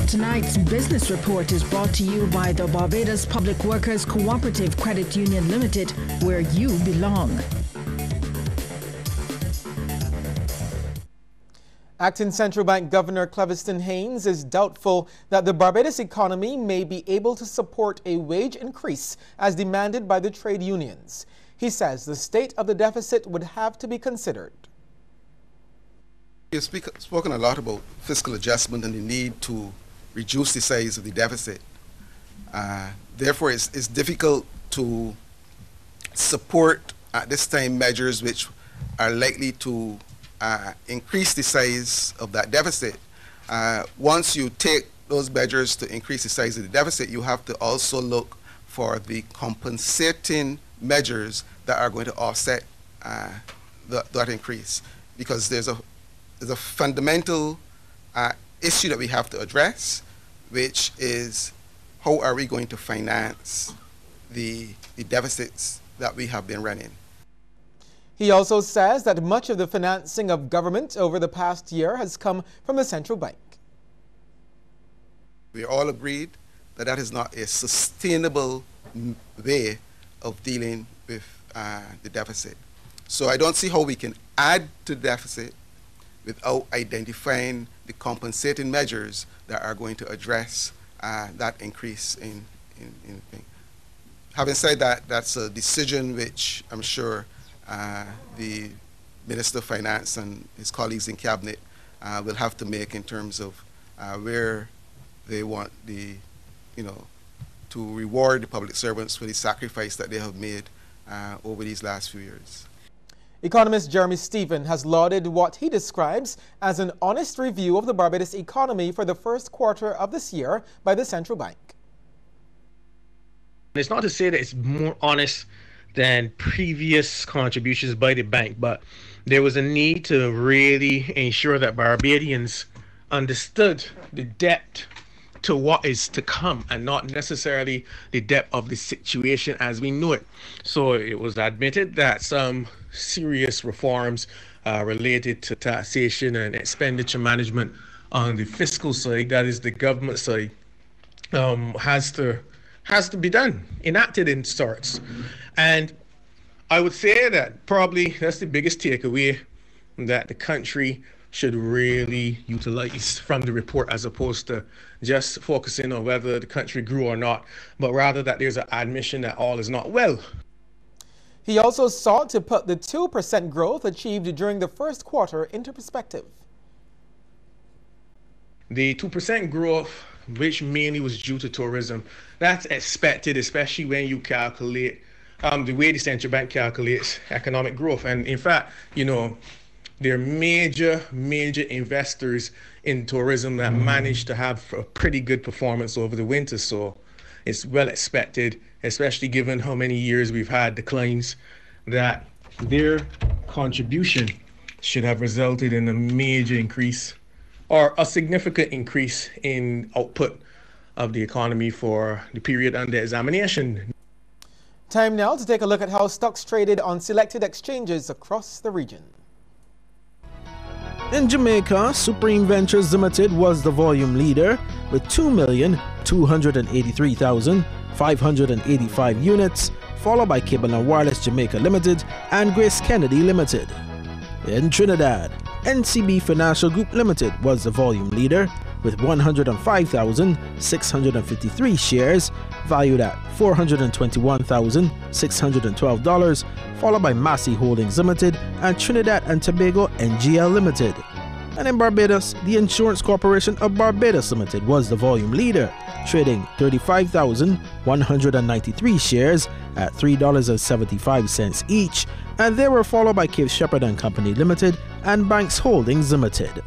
Tonight's business report is brought to you by the Barbados Public Workers Cooperative Credit Union Limited, where you belong. Acting Central Bank Governor Cleviston Haynes is doubtful that the Barbados economy may be able to support a wage increase as demanded by the trade unions. He says the state of the deficit would have to be considered. You've spoken a lot about fiscal adjustment and the need to reduce the size of the deficit. Therefore, it's difficult to support at this time measures which are likely to increase the size of that deficit. Once you take those measures to increase the size of the deficit, you have to also look for the compensating measures that are going to offset that increase, because there's a fundamental issue that we have to address, which is how are we going to finance the deficits that we have been running. He also says that much of the financing of government over the past year has come from the central bank. We all agreed that that is not a sustainable way of dealing with the deficit. So I don't see how we can add to the deficit without identifying the compensating measures that are going to address that increase in. Having said that, that's a decision which I'm sure the Minister of Finance and his colleagues in Cabinet will have to make in terms of where they want to reward the public servants for the sacrifice that they have made over these last few years. Economist Jeremy Stephen has lauded what he describes as an honest review of the Barbados economy for the first quarter of this year by the central bank. It's not to say that it's more honest than previous contributions by the bank, but there was a need to really ensure that Barbadians understood the depth to what is to come and not necessarily the depth of the situation as we know it. So it was admitted that some serious reforms related to taxation and expenditure management on the fiscal side, that is the government side, has to be done, enacted in sorts. And I would say that probably that's the biggest takeaway that the country should really utilize from the report, as opposed to just focusing on whether the country grew or not, but rather that there's an admission that all is not well. He also sought to put the 2% growth achieved during the first quarter into perspective. The 2% growth, which mainly was due to tourism, that's expected, especially when you calculate the way the central bank calculates economic growth. And in fact, there are major investors in tourism that managed to have a pretty good performance over the winter. So it's well expected, especially given how many years we've had declines, that their contribution should have resulted in a major increase or a significant increase in output of the economy for the period under examination. Time now to take a look at how stocks traded on selected exchanges across the region. In Jamaica, Supreme Ventures Limited was the volume leader with 2,283,585 units, followed by Cable and Wireless Jamaica Limited and Grace Kennedy Limited. In Trinidad, NCB Financial Group Limited was the volume leader with 105,653 shares valued at $421,612, followed by Massey Holdings Limited and Trinidad and Tobago NGL Limited. And in Barbados, the Insurance Corporation of Barbados Limited was the volume leader, trading 35,193 shares at $3.75 each, and they were followed by Cape Shepherd and Company Limited and Banks Holdings Limited.